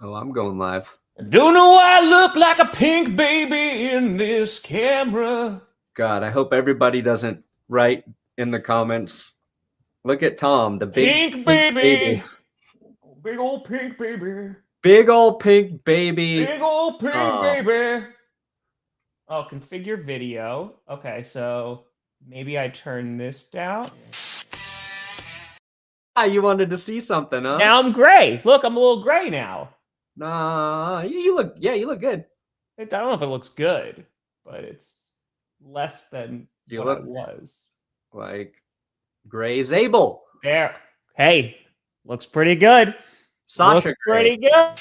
Oh, I'm going live. Don't know why I look like a pink baby in this camera. God, I hope everybody doesn't write in the comments. Look at Tom, the big Pink baby. Big old pink baby. Big old pink baby. Big old pink Tom. baby. Oh, configure video. Okay, so maybe I turn this down. You wanted to see something, huh? Now I'm gray. Look, I'm a little gray now. Nah, you look good. I don't know if it looks good, but it's less than You what look I was. like Gray Zabel. There. Hey, looks pretty good. Sasha looks Gray. pretty good.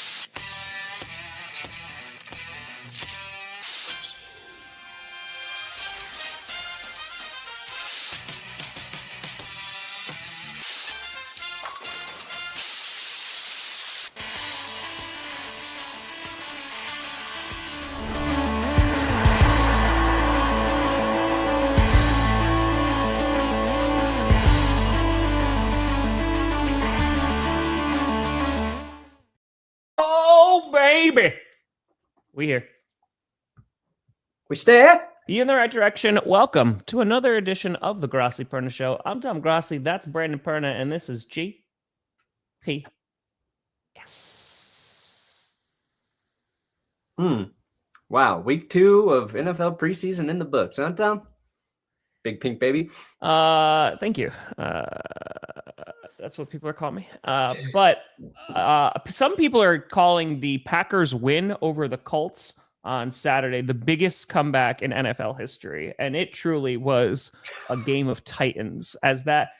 Oh, baby. We here. We stay? Be in the right direction. Welcome to another edition of the Grossi Perna Show. I'm Tom Grossi. That's Brandon Perna, and this is GP. Yes. Wow, week 2 of NFL preseason in the books, huh, Tom? Big pink baby. Thank you. That's what people are calling me. But some people are calling the Packers win over the Colts on Saturday the biggest comeback in NFL history, and it truly was a game of titans. As that,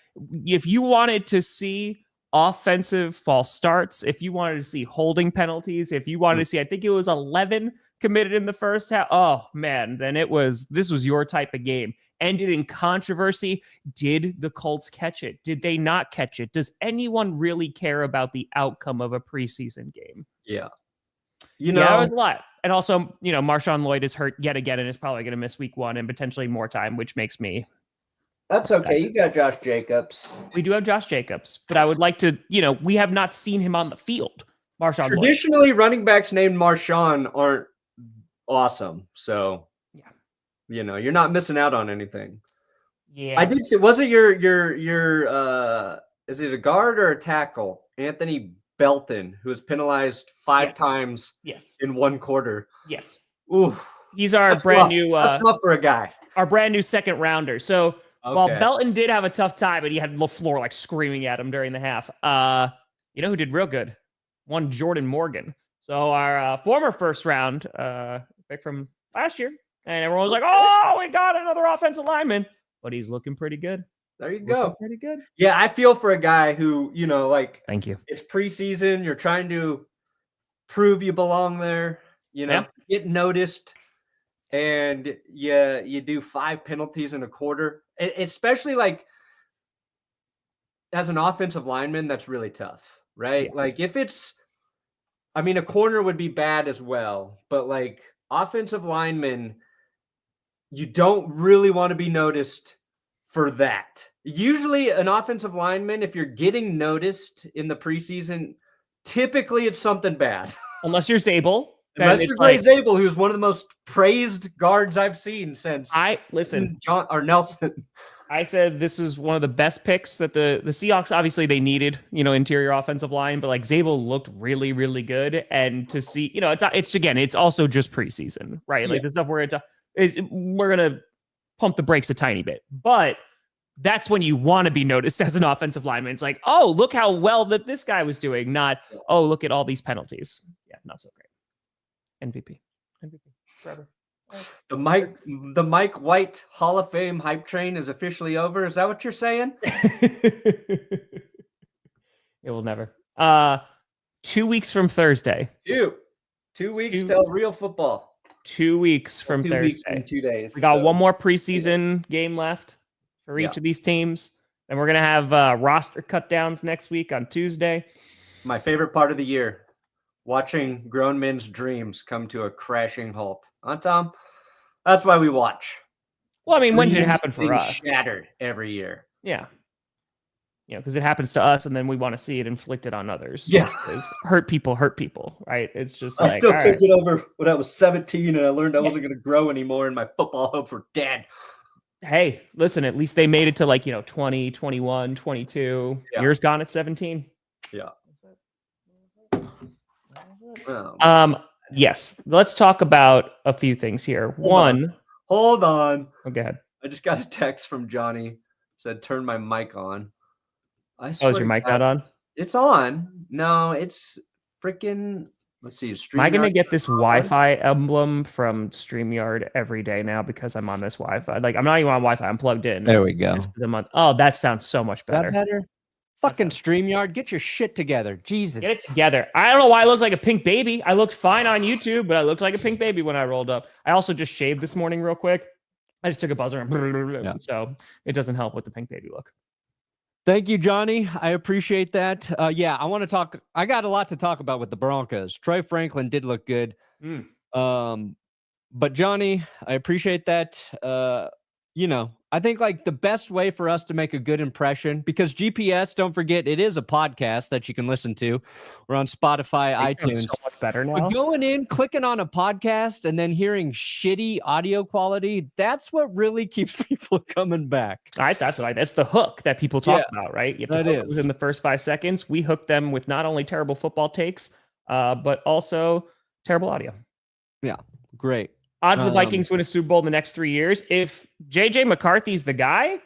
if you wanted to see offensive false starts, if you wanted to see holding penalties, if you wanted to see, I think it was 11 committed in the first half. Oh man, then this was your type of game. Ended in controversy. Did the Colts catch it? Did they not catch it? Does anyone really care about the outcome of a preseason game? Yeah. Yeah, it was a lot. And also, Marshawn Lloyd is hurt yet again and is probably going to miss week 1 and potentially more time, which makes me. That's okay. You got Josh Jacobs. We do have Josh Jacobs, but I would like to, we have not seen him on the field. Marshawn Traditionally, Lloyd. Running backs named Marshawn aren't awesome. So, you're not missing out on anything. Yeah. I did see, was it your is it a guard or a tackle? Anthony Belton, who was penalized 5 times in 1 quarter. Yes. Ooh. He's our brand new that's rough for a guy. Our brand new second rounder. So while Belton did have a tough time, but he had LaFleur like screaming at him during the half. You know who did real good? One Jordan Morgan. So our former first round pick from last year. And everyone was like, oh, we got another offensive lineman. But he's looking pretty good. There you go. Pretty good. Yeah, I feel for a guy who, thank you. It's preseason. You're trying to prove you belong there, get noticed. And you do 5 penalties in a quarter, especially like as an offensive lineman, that's really tough, right? Yeah. Like if it's, a corner would be bad as well, but like offensive linemen, you don't really want to be noticed for that. Usually an offensive lineman, if you're getting noticed in the preseason, typically it's something bad. Unless you're Zabel. Unless you're Grey Zabel, who's one of the most praised guards I've seen since Nelson. I said this is one of the best picks that the Seahawks, obviously they needed, interior offensive line, but like Zabel looked really, really good. And to see, it's also just preseason, right? Yeah. Like the stuff we're going to pump the brakes a tiny bit, but that's when you want to be noticed as an offensive lineman. It's like, oh, look how well that this guy was doing. Not, oh, look at all these penalties. Yeah, not so great. MVP forever. The Mike White Hall of Fame hype train is officially over. Is that what you're saying? It will never. 2 weeks from Thursday. 2 weeks till real football. 2 weeks from Thursday. 2 weeks and 2 days. We got one more preseason game left for each of these teams. And we're going to have roster cut downs next week on Tuesday. My favorite part of the year. Watching grown men's dreams come to a crashing halt. Huh, Tom? That's why we watch. Well, when did it happen for us? Shattered every year. Yeah. because it happens to us, and then we want to see it inflicted on others. Yeah. Hurt people, right? It's just I still can't get over when I was 17 and I learned I wasn't going to grow anymore and my football hopes were dead. Hey, listen, at least they made it to 20, 21, 22. Yeah. Years gone at 17. Yeah. Yes. Let's talk about a few things here. Hold on. Oh, go ahead. I just got a text from Johnny. Said turn my mic on. I swear. Oh, is your mic not on? It's on. No, it's freaking. Let's see. Am I gonna get this Wi-Fi emblem from StreamYard every day now because I'm on this Wi-Fi? Like, I'm not even on Wi-Fi. I'm plugged in. There we go. Oh, that sounds so much better. Is that better? Fucking StreamYard, get your shit together. Jesus. Get it together. I don't know why I looked like a pink baby. I looked fine on YouTube, but I looked like a pink baby when I rolled up. I also just shaved this morning real quick. I just took a buzzer and so it doesn't help with the pink baby look. Thank you, Johnny. I appreciate that. I want to talk. I got a lot to talk about with the Broncos. Troy Franklin did look good. But Johnny, I appreciate that. I think like the best way for us to make a good impression, because GPS, don't forget, it is a podcast that you can listen to. We're on Spotify, iTunes. So much better now. But going in, clicking on a podcast, and then hearing shitty audio quality, that's what really keeps people coming back. All right, that's the hook that people talk about, right? You have to hook within the first 5 seconds. We hook them with not only terrible football takes, but also terrible audio. Yeah, great. Odds the Vikings win a Super Bowl in the next 3 years. If JJ McCarthy's the guy,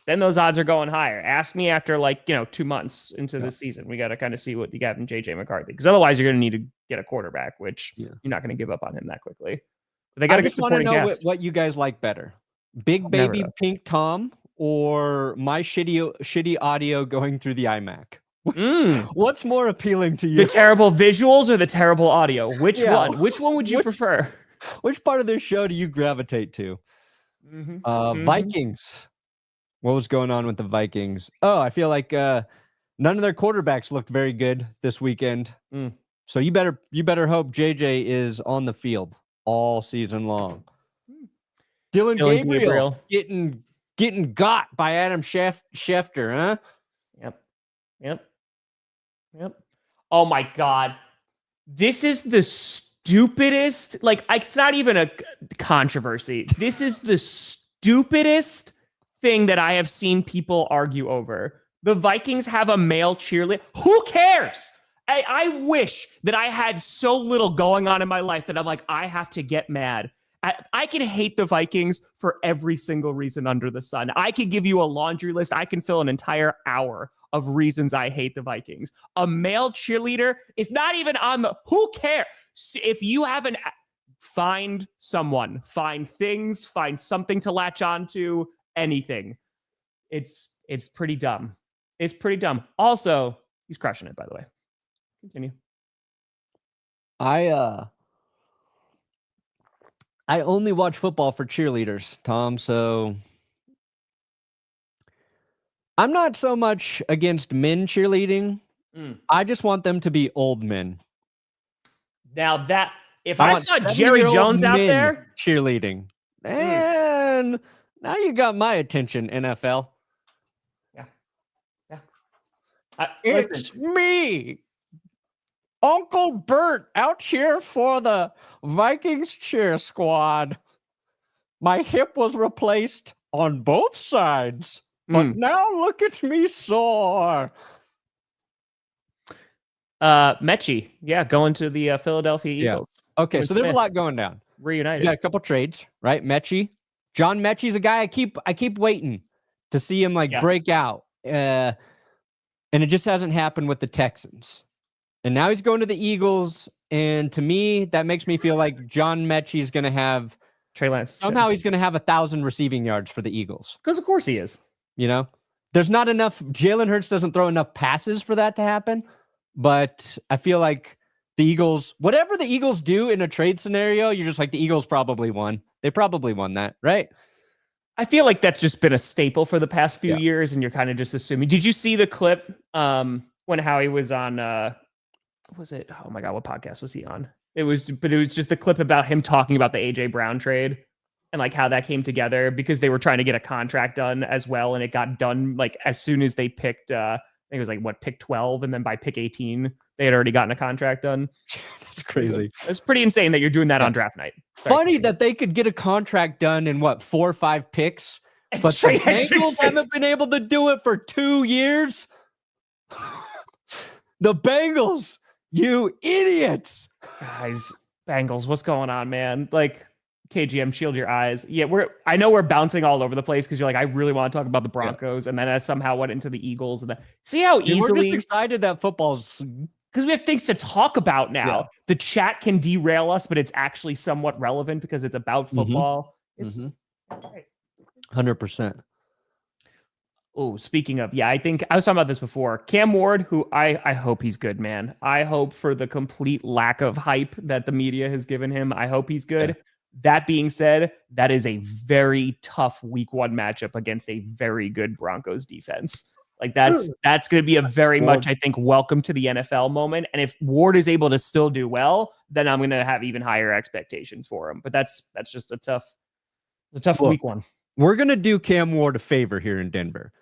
then those odds are going higher. Ask me after 2 months into the season. We got to kind of see what you got in JJ McCarthy, because otherwise you're going to need to get a quarterback, which you're not going to give up on him that quickly. But they got to get supporting know cast. what you guys like better, Big Baby Pink Tom or my shitty audio going through the iMac. What's more appealing to you? The terrible visuals or the terrible audio? Which one? Which one would you prefer? Which part of this show do you gravitate to? Vikings. What was going on with the Vikings? Oh, I feel like none of their quarterbacks looked very good this weekend. So you better hope JJ is on the field all season long. Dillon Gabriel getting got by Adam Schefter, huh? Yep. Oh my God. This is the stupidest, it's not even a controversy. This is the stupidest thing that I have seen people argue over. The Vikings have a male cheerleader. Who cares? I wish that I had so little going on in my life that I'm like, I have to get mad. I can hate the Vikings for every single reason under the sun. I could give you a laundry list. I can fill an entire hour of reasons I hate the Vikings. A male cheerleader is not even on the... Who cares? If you haven't... Find someone. Find things. Find something to latch onto. Anything. It's pretty dumb. It's pretty dumb. Also, he's crushing it, by the way. Continue. I only watch football for cheerleaders, Tom, so I'm not so much against men cheerleading. I just want them to be old men. Now that if I saw Jerry Jones out there cheerleading, and now you got my attention, NFL. Yeah. It's me, Uncle Bert, out here for the Vikings cheer squad. My hip was replaced on both sides, but now look at me soar. Mechie, going to the Philadelphia Eagles. Okay, so there's a lot going down. Reunited. We got a couple trades, right? Mechie. John Mechie's a guy I keep waiting to see him break out. And it just hasn't happened with the Texans. And now he's going to the Eagles. And to me, that makes me feel like John Mechie's going to have Trey Lance. Somehow he's going to have 1,000 receiving yards for the Eagles. Because of course he is. There's not enough. Jalen Hurts doesn't throw enough passes for that to happen. But I feel like the Eagles, whatever the Eagles do in a trade scenario, you're just like, the Eagles probably won. They probably won that, right? I feel like that's just been a staple for the past few years, and you're kind of just assuming. Did you see the clip when Howie was on, was it? Oh my God, what podcast was he on? It was just the clip about him talking about the AJ Brown trade and like how that came together because they were trying to get a contract done as well. And it got done like as soon as they picked, I think it was like pick 12. And then by pick 18, they had already gotten a contract done. That's crazy. It's pretty insane that you're doing that on draft night. Funny that they could get a contract done in 4 or 5 picks, but Trey the Bengals haven't been able to do it for 2 years. The Bengals, you idiots. Guys, Bengals, what's going on, man? Like, KGM, shield your eyes. Yeah, I know we're bouncing all over the place because you're like, I really want to talk about the Broncos, and then I somehow went into the Eagles, and then see how easily we're just excited that football's because we have things to talk about now. Yeah. The chat can derail us, but it's actually somewhat relevant because it's about football. It's 100%. Oh, speaking of, I think I was talking about this before. Cam Ward, who I hope he's good, man. I hope for the complete lack of hype that the media has given him. I hope he's good. Yeah. That being said, that is a very tough week 1 matchup against a very good Broncos defense. Like that's going to be a very much, I think, welcome to the NFL moment. And if Ward is able to still do well, then I'm going to have even higher expectations for him. But that's just a tough week 1. We're going to do Cam Ward a favor here in Denver.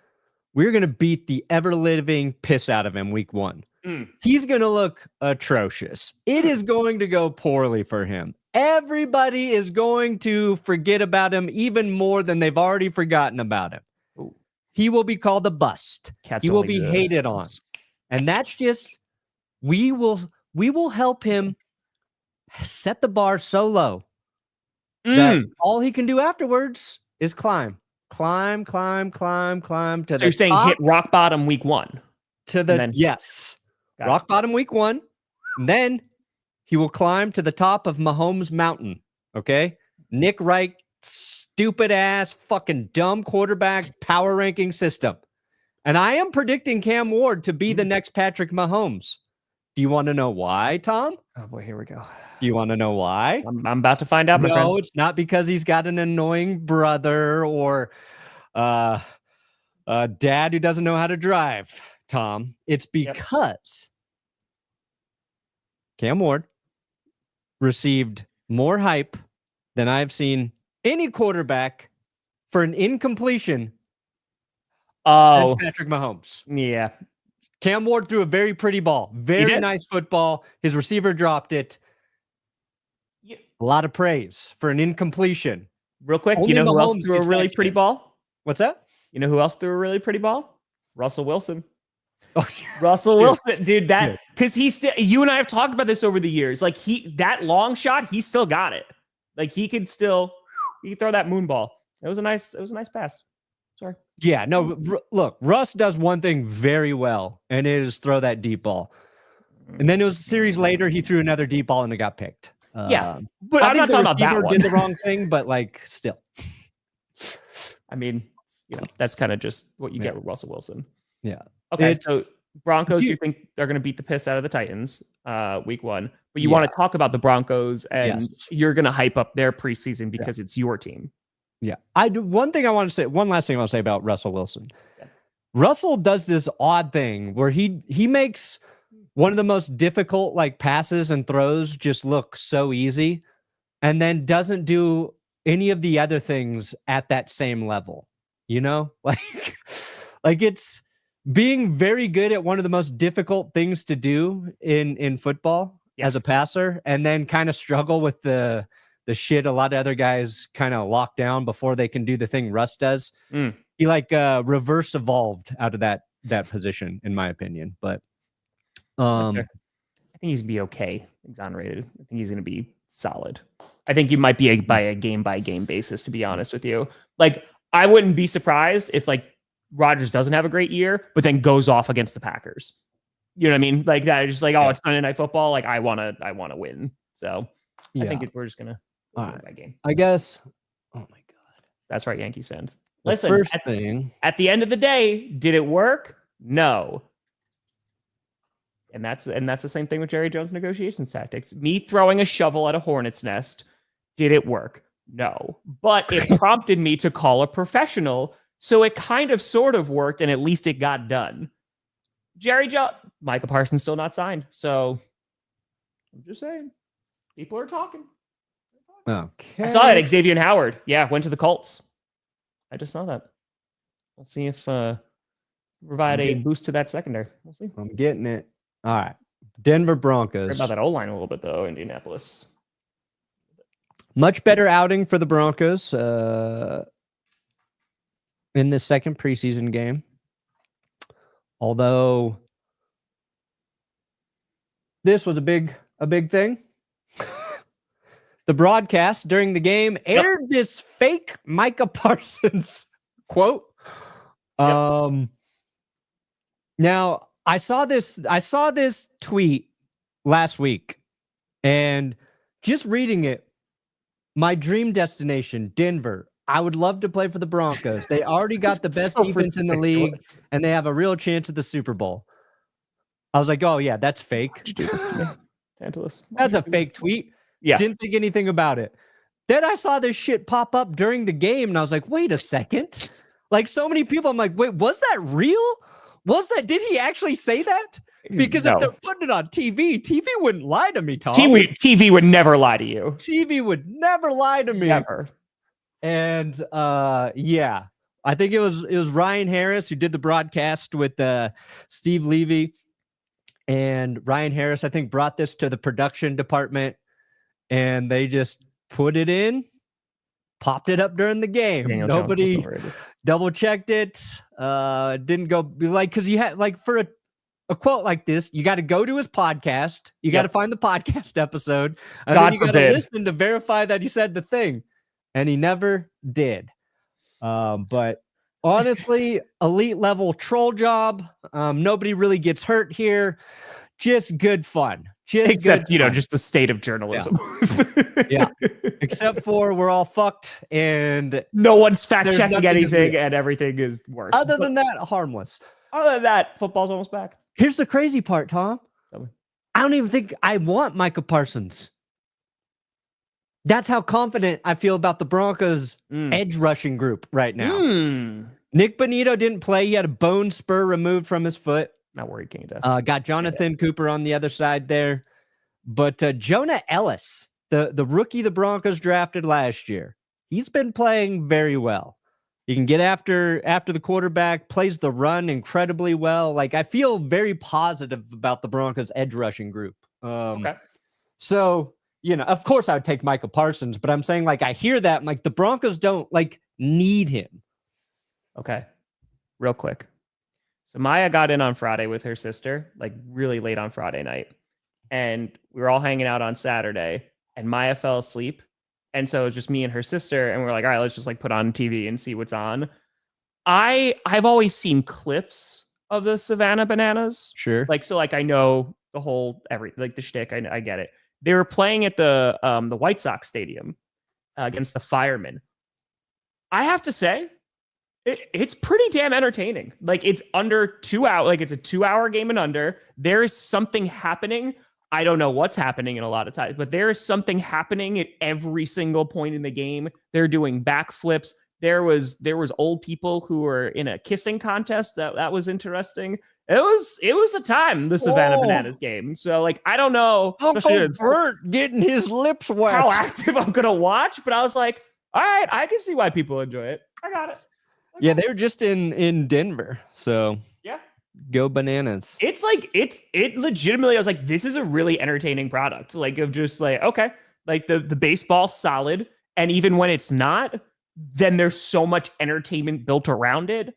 We're going to beat the ever-living piss out of him week 1. He's going to look atrocious. It is going to go poorly for him. Everybody is going to forget about him even more than they've already forgotten about him. Ooh. He will be called a bust. He will be hated on. And that's just, we will help him set the bar so low that all he can do afterwards is climb to so the you're saying top, hit rock bottom week 1 to the yes. Rock bottom week 1. And then he will climb to the top of Mahomes Mountain. Okay? Nick Wright, stupid ass, fucking dumb quarterback power ranking system. And I am predicting Cam Ward to be the next Patrick Mahomes. Do you want to know why, Tom? Oh boy, here we go. Do you want to know why? I'm about to find out, my friend. No, it's not because he's got an annoying brother or a dad who doesn't know how to drive, Tom. It's because Cam Ward received more hype than I've seen any quarterback for an incompletion since Patrick Mahomes. Yeah. Cam Ward threw a very pretty ball. Very nice football. His receiver dropped it. Yeah. A lot of praise for an incompletion. Real quick, you know who else threw a really pretty ball? What's that? You know who else threw a really pretty ball? Russell Wilson. Oh, Russell Wilson, dude, that because he's still, you and I have talked about this over the years. Like that long shot, he still got it. Like he could throw that moon ball. It was a nice pass. Sorry. Yeah, no, look, Russ does one thing very well, and it is throw that deep ball. And then it was a series later, he threw another deep ball and it got picked. But I'm not talking about that one. Did the wrong thing, but like still. I mean, that's kind of just what you get with Russell Wilson. Yeah. Okay, so Broncos, do you think they're going to beat the piss out of the Titans week 1? But you want to talk about the Broncos, and you're going to hype up their preseason because it's your team. Yeah. One last thing I want to say about Russell Wilson. Yeah. Russell does this odd thing where he makes one of the most difficult passes and throws just look so easy, and then doesn't do any of the other things at that same level. Like it's being very good at one of the most difficult things to do in football as a passer, and then kind of struggle with the shit a lot of other guys kind of lock down before they can do the thing Russ does. He reverse evolved out of that position, in my opinion. But I think he's gonna be okay, exonerated. I think he's gonna be solid. I think you might be by a game basis, to be honest with you. Like, I wouldn't be surprised if Rodgers doesn't have a great year, but then goes off against the Packers. You know what I mean? Like that. It's just it's Sunday Night Football. Like I want to win. So I think we're just gonna game by game. I guess. Oh my God. That's right, Yankees fans. Listen. At the end of the day, did it work? No. And that's the same thing with Jerry Jones' negotiations tactics. Me throwing a shovel at a hornet's nest. Did it work? No. But it prompted me to call a professional. So it kind of sort of worked, and at least it got done. Micah Parsons still not signed. So I'm just saying, people are talking. Okay. I saw that Xavier Howard. Yeah, went to the Colts. I just saw that. We'll see if provide a boost to that secondary. We'll see. I'm getting it. All right. Denver Broncos. Worried about that O-line a little bit, though, Indianapolis. Much better outing for the Broncos in the second preseason game. Although this was a big thing. The broadcast during the game aired this fake Micah Parsons quote. Now I saw this tweet last week, and just reading it, my dream destination, Denver. I would love to play for the Broncos. They already got the best defense in the league, and they have a real chance at the Super Bowl. I was like, oh yeah, that's fake. Tantalus. That's a fake tweet. Yeah. Didn't think anything about it. Then I saw this shit pop up during the game, and I was like, wait a second. Like, so many people, I'm like, wait, was that real? Did he actually say that? Because if they're putting it on TV, TV wouldn't lie to me, Tom. TV would never lie to you. TV would never lie to me. Never. And yeah, I think it was Ryan Harris who did the broadcast with Steve Levy. And Ryan Harris, I think, brought this to the production department, and they just put it in, popped it up during the game. Daniel Nobody double checked it. Didn't go like, because you had like for a quote like this, you got to go to his podcast. You got to find the podcast episode. And then you got to listen to verify that he said the thing. And he never did. But honestly, elite level troll job. Nobody really gets hurt here. Just good fun. Except, just the state of journalism. Yeah. Except for we're all fucked and no one's fact checking anything and everything is worse. Other than that, harmless. Other than that, football's almost back. Here's the crazy part, Tom. I don't even think I want Micah Parsons. That's how confident I feel about the Broncos edge rushing group right now. Nick Bonito didn't play. He had a bone spur removed from his foot. Not worried, King of Death. Got Jonathan Cooper on the other side there. But Jonah Ellis, the rookie the Broncos drafted last year, he's been playing very well. He can get after the quarterback, plays the run incredibly well. Like, I feel very positive about the Broncos edge rushing group. Okay. So, of course I would take Micah Parsons, but I'm saying, like, I hear that, I'm like, the Broncos don't need him. Okay. Real quick. So Maya got in on Friday with her sister, like really late on Friday night. And we were all hanging out on Saturday, and Maya fell asleep. And so it was just me and her sister, and we're like, all right, let's just like put on TV and see what's on. I've always seen clips of the Savannah Bananas. Sure. I know the whole the shtick. I get it. They were playing at the White Sox stadium against the Firemen. I have to say, it's pretty damn entertaining. Like, it's under 2 hours. Like, it's a 2-hour game and under. There is something happening. I don't know what's happening in a lot of times, but there is something happening at every single point in the game. They're doing backflips. There was old people who were in a kissing contest. That was interesting. It was a time, the Savannah Bananas game. So, I don't know. Uncle Bert getting his lips wet. How active I'm gonna watch, but I was like, all right, I can see why people enjoy it. I got it. Yeah, they were just in Denver, so yeah, go Bananas. It legitimately, I was like, this is a really entertaining product. Okay, the baseball's solid, and even when it's not, then there's so much entertainment built around it.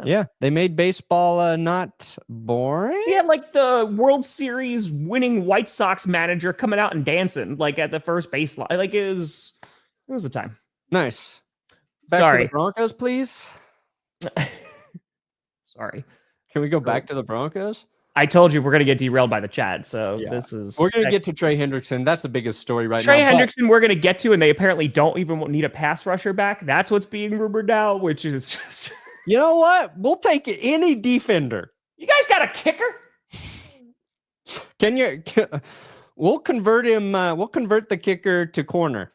Yeah, they made baseball not boring. Yeah, like the World Series winning White Sox manager coming out and dancing at the first baseline. It was a time. Nice. Back to the Broncos, please. Sorry. Can we go back to the Broncos? I told you we're going to get derailed by the Chad, so We're going to get to Trey Hendrickson. That's the biggest story right now. Trey Hendrickson we're going to get to, and they apparently don't even need a pass rusher back. That's what's being rumored now, which is just... You know what? We'll take any defender. You guys got a kicker? We'll convert him. We'll convert the kicker to corner.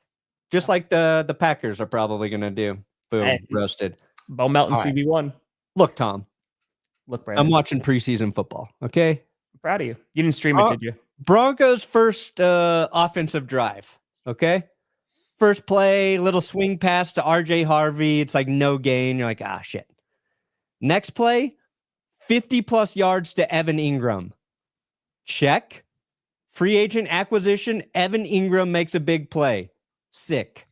Just like the Packers are probably going to do. Boom, roasted. Bo Melton, right. CB1. Look, Tom. Look, Brandon. I'm watching preseason football, okay? I'm proud of you. You didn't stream it, did you? Broncos' first offensive drive. Okay. First play, little swing pass to RJ Harvey. It's like no gain. You're like, shit. Next play, 50 plus yards to Evan Engram. Check. Free agent acquisition. Evan Engram makes a big play. Sick.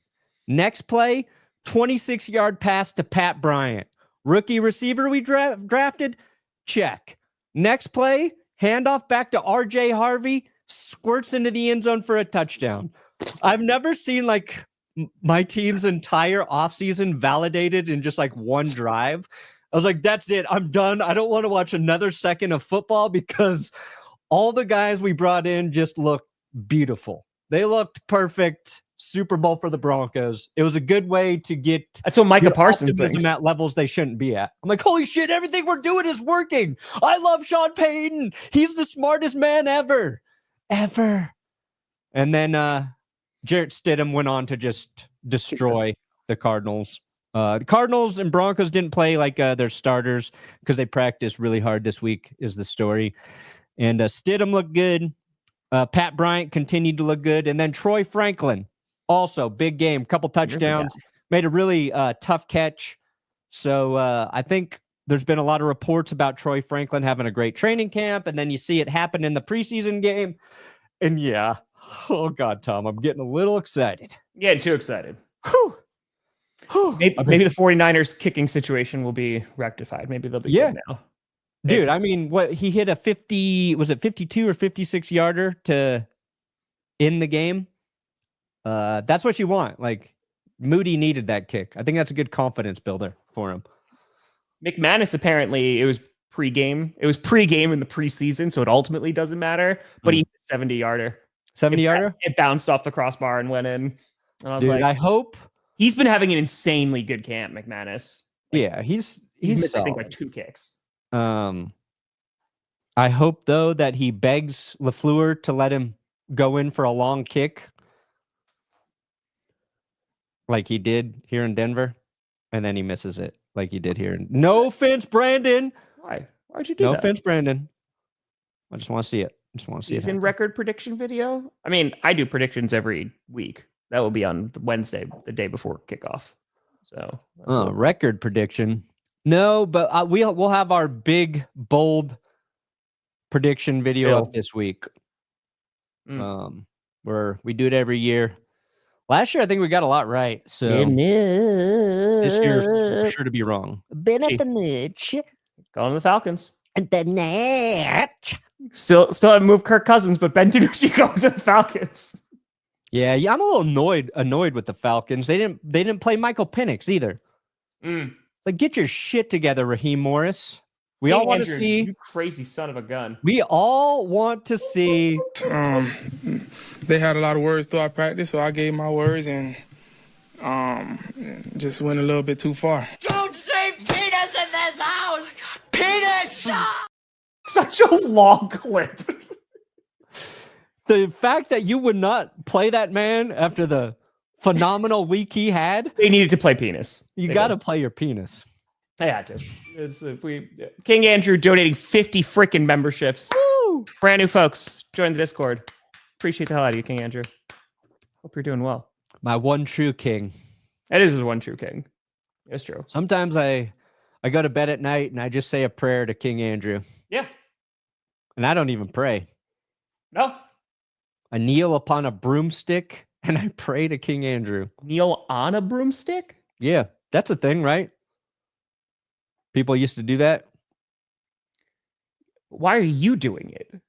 Next play, 26-yard pass to Pat Bryant. Rookie receiver we drafted. Check. Next play, handoff back to RJ Harvey. Squirts into the end zone for a touchdown. I've never seen like my team's entire offseason validated in just like one drive. I was like, that's it. I'm done. I don't want to watch another second of football because all the guys we brought in just looked beautiful. They looked perfect. Super Bowl for the Broncos. It was a good way to get that's what Micah Parsons thinks. At levels they shouldn't be at. I'm like, holy shit, everything we're doing is working. I love Sean Payton. He's the smartest man ever. And then Jarrett Stidham went on to just destroy the Cardinals. The Cardinals and Broncos didn't play like their starters because they practiced really hard this week is the story. And Stidham looked good. Pat Bryant continued to look good. And then Troy Franklin, also big game, couple touchdowns, made a really tough catch. So I think there's been a lot of reports about Troy Franklin having a great training camp. And then you see it happen in the preseason game. And yeah, oh God, Tom, I'm getting a little excited. Yeah, too excited. Maybe the 49ers kicking situation will be rectified. Maybe they'll be good now. Maybe. Dude, I mean, what he hit a 52 or 56 yarder to end the game. That's what you want. Like Moody needed that kick. I think that's a good confidence builder for him. McManus, apparently it was pregame. It was pregame in the preseason, so it ultimately doesn't matter. But he hit a 70-yarder. 70-yarder? It bounced off the crossbar and went in. And I was like, I hope he's been having an insanely good camp, McManus. Like, yeah, he's missed, I think, like 2 kicks. I hope though that he begs LaFleur to let him go in for a long kick, like he did here in Denver, and then he misses it, like he did here. No offense, Brandon. Why? Why'd you do that? No offense, Brandon. I just want to see it. Season record prediction video. I mean, I do predictions every week. That will be on Wednesday, the day before kickoff. So, record prediction. No, but we'll have our big, bold prediction video up this week. Where we do it every year. Last year, I think we got a lot right. So this year's sure to be wrong. Been at the niche. Going to the Falcons. And the niche. Still haven't moved Kirk Cousins, but Ben DiNucci going to the Falcons. Yeah, I'm a little annoyed with the Falcons. They didn't play Michael Penix either. Like, get your shit together, Raheem Morris. We all want to see you crazy son of a gun. We all want to see. They had a lot of words throughout practice, so I gave my words and just went a little bit too far. Don't say penis in this house. Penis. Such a long clip. The fact that you would not play that man after the phenomenal week he had. They needed to play penis. You got to play your penis. I had to. King Andrew donating 50 freaking memberships. Woo! Brand new folks, join the Discord. Appreciate the hell out of you, King Andrew. Hope you're doing well. My one true king. That is the one true king. It's true. Sometimes I go to bed at night and I just say a prayer to King Andrew. Yeah. And I don't even pray. No. I kneel upon a broomstick and I pray to King Andrew. Kneel on a broomstick? Yeah, that's a thing, right? People used to do that. Why are you doing it?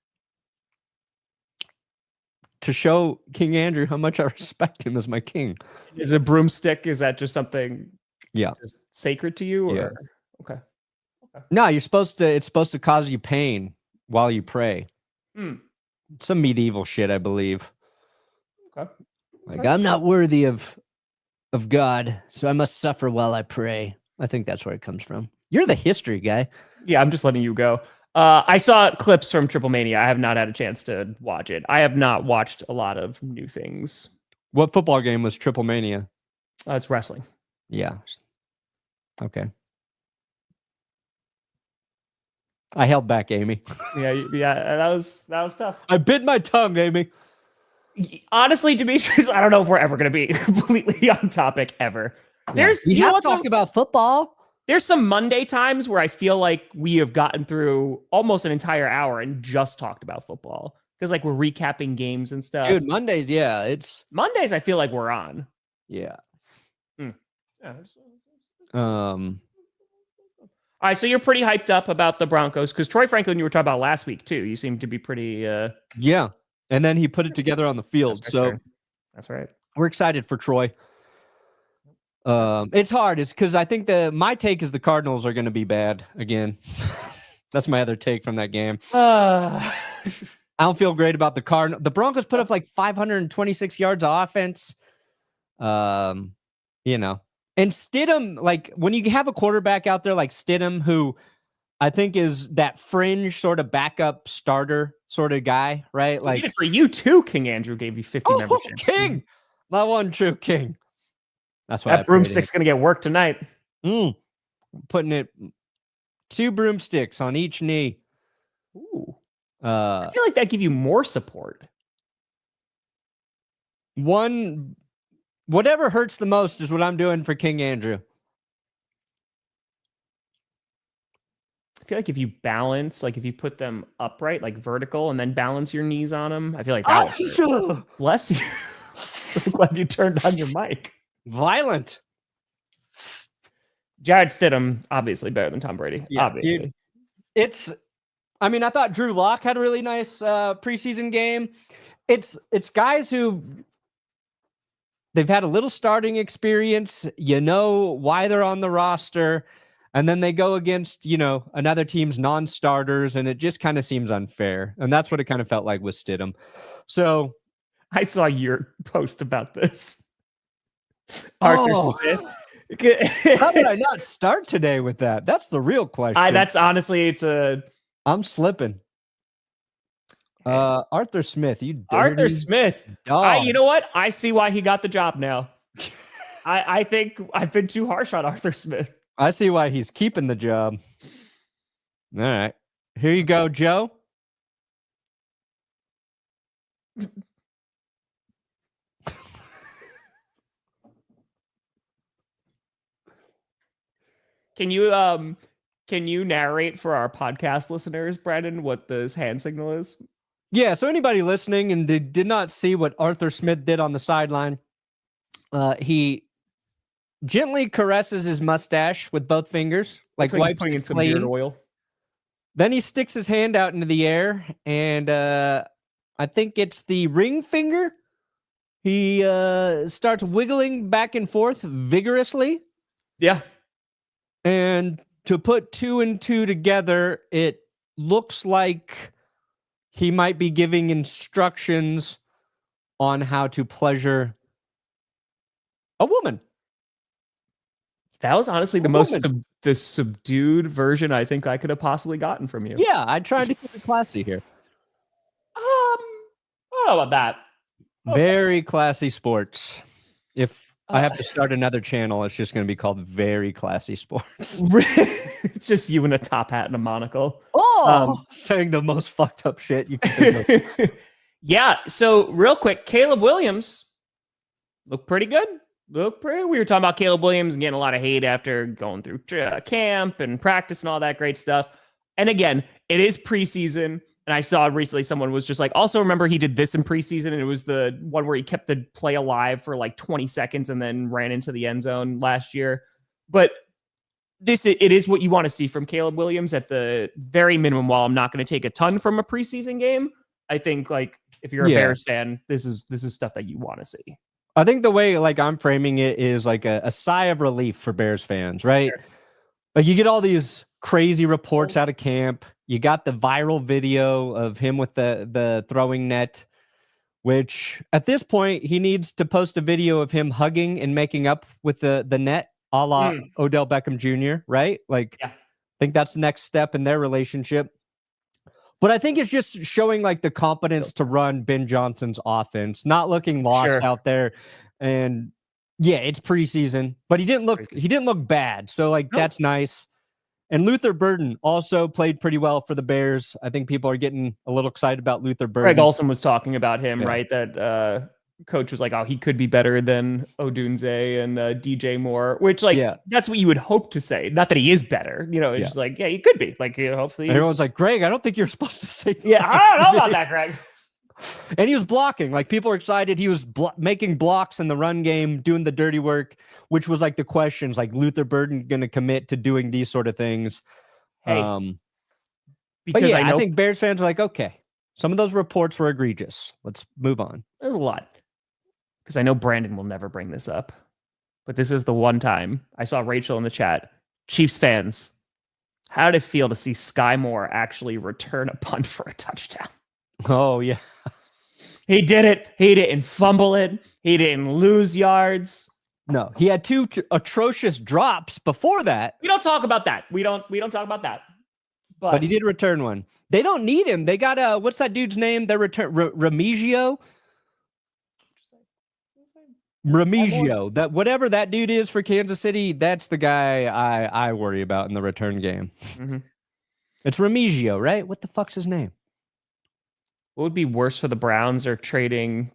To show King Andrew how much I respect him as my king. Is a broomstick, is that just something just sacred to you? Or? Yeah. Okay. No, it's supposed to cause you pain while you pray. Some medieval shit, I believe. Okay. Like, I'm not worthy of God, so I must suffer while I pray. I think that's where it comes from. You're the history guy. Yeah, I'm just letting you go. I saw clips from Triple Mania. I have not had a chance to watch it. I have not watched a lot of new things. What football game was Triple Mania? It's wrestling. Yeah. Okay. I held back, Amy. Yeah, that was tough. I bit my tongue, Amy. Honestly, Demetrius, I don't know if we're ever going to be completely on topic ever. There's we you know have what, talked about football. There's some Monday times where I feel like we have gotten through almost an entire hour and just talked about football because like we're recapping games and stuff. Dude, Mondays, yeah, it's Mondays. I feel like we're on. yeah. Yeah. Um, All right, so you're pretty hyped up about the Broncos because Troy Franklin you were talking about last week too. You seem to be pretty. yeah, and then he put it together on the field. So that's right. We're excited for Troy. It's hard. It's because I think my take is the Cardinals are going to be bad again. That's my other take from that game. I don't feel great about the Cardinals. The Broncos put up like 526 yards of offense. And Stidham, like when you have a quarterback out there like Stidham, who I think is that fringe sort of backup starter sort of guy, right? Like for you too, King Andrew gave you 50 memberships. King, my one true king. That's why that broomstick's gonna get work tonight. Putting it 2 broomsticks on each knee. Ooh. I feel like that give you more support. Whatever hurts the most is what I'm doing for King Andrew. I feel like if you balance, like if you put them upright, like vertical, and then balance your knees on them, I feel like that would hurt. Bless you. So glad you turned on your mic. Violent. Jared Stidham, obviously better than Tom Brady. Yeah, obviously. Dude, I thought Drew Lock had a really nice preseason game. It's guys who they've had a little starting experience. You know why they're on the roster. And then they go against, another team's non-starters, and it just kind of seems unfair. And that's what it kind of felt like with Stidham. So I saw your post about this. Arthur Smith. How did I not start today with that? That's the real question. That's honestly, I'm slipping. Arthur Smith, you dirty Arthur Smith. dog. You know what? I see why he got the job now. I think I've been too harsh on Arthur Smith. I see why he's keeping the job. All right. Here you go, Joe. Can you narrate for our podcast listeners, Brandon, what this hand signal is? Yeah, so anybody listening and did not see what Arthur Smith did on the sideline, he gently caresses his mustache with both fingers, like wipes putting in it some clean. beard oil. Then he sticks his hand out into the air, and I think it's the ring finger. He starts wiggling back and forth vigorously. Yeah. And to put 2 and 2 together, it looks like he might be giving instructions on how to pleasure a woman. That was honestly the subdued version I think I could have possibly gotten from you. Yeah, I tried to keep it classy here. I don't know about that. Very classy sports. If I have to start another channel, it's just going to be called Very Classy Sports. It's just you in a top hat and a monocle. Saying the most fucked up shit you can think of. Yeah, so real quick, Caleb Williams looked pretty good. We were talking about Caleb Williams and getting a lot of hate after going through camp and practice and all that great stuff. And again, it is preseason. And I saw recently someone was just like, also remember he did this in preseason, and it was the one where he kept the play alive for like 20 seconds and then ran into the end zone last year. But it is what you want to see from Caleb Williams at the very minimum. While I'm not going to take a ton from a preseason game, I think like if you're a Bears fan, this is stuff that you want to see. I think the way like I'm framing it is like a sigh of relief for Bears fans, right? Sure. Like you get all these crazy reports out of camp. You got the viral video of him with the throwing net, which at this point he needs to post a video of him hugging and making up with the net, a la Odell Beckham Jr., right? Like, I think that's the next step in their relationship. But I think it's just showing like the competence to run Ben Johnson's offense, not looking lost out there. And yeah, it's preseason, but he didn't look bad. So like that's nice. And Luther Burden also played pretty well for the Bears. I think people are getting a little excited about Luther Burden. Greg Olson was talking about him, Yeah. right? That coach was like, oh, he could be better than Odunze and DJ Moore, which that's what you would hope to say. Not that he is better, it's just like, yeah, he could be. Like, hopefully. Everyone's like, Greg, I don't think you're supposed to say that. Yeah, I don't know about that, Greg. And he was blocking. Like, people are excited. He was making blocks in the run game, doing the dirty work, which was like the questions, like Luther Burden going to commit to doing these sort of things. Hey, but yeah, I think Bears fans are like, okay, some of those reports were egregious. Let's move on. There's a lot. Because I know Brandon will never bring this up, but this is the one time I saw Rachel in the chat. Chiefs fans, how did it feel to see Sky Moore actually return a punt for a touchdown? Oh, yeah. He did it. He didn't fumble it. He didn't lose yards. No, he had 2 atrocious drops before that. We don't talk about that. We don't talk about that. But he did return one. They don't need him. They got what's that dude's name? Their return Remigio. Remigio. That whatever that dude is for Kansas City, that's the guy I worry about in the return game. Mm-hmm. It's Remigio, right? What the fuck's his name? What would be worse for the Browns or trading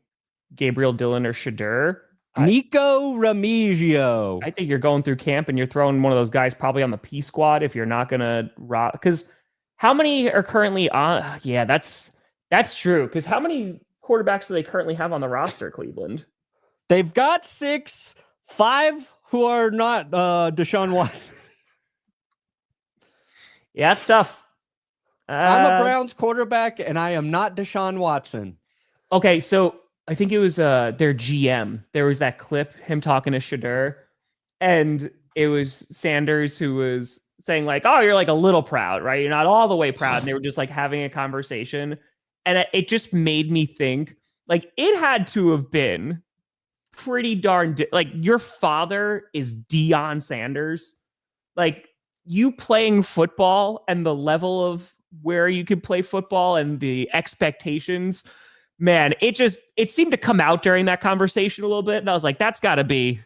Gabriel, Dillon, or Shadur? Nico Remigio. I think you're going through camp and you're throwing one of those guys probably on the P squad if you're not gonna rock. Because how many are currently on? Yeah, that's true. Because how many quarterbacks do they currently have on the roster, Cleveland? They've got 6, 5 who are not Deshaun Watson. Yeah, that's tough. I'm a Browns quarterback, and I am not Deshaun Watson. Okay, so I think it was their GM. There was that clip, him talking to Shadur, and it was Sanders who was saying like, oh, you're like a little proud, right? You're not all the way proud. And they were just like having a conversation. And it just made me think like it had to have been pretty darn like your father is Deion Sanders. Like you playing football and the level of where you could play football and the expectations, man, it seemed to come out during that conversation a little bit. And I was like, that's gotta be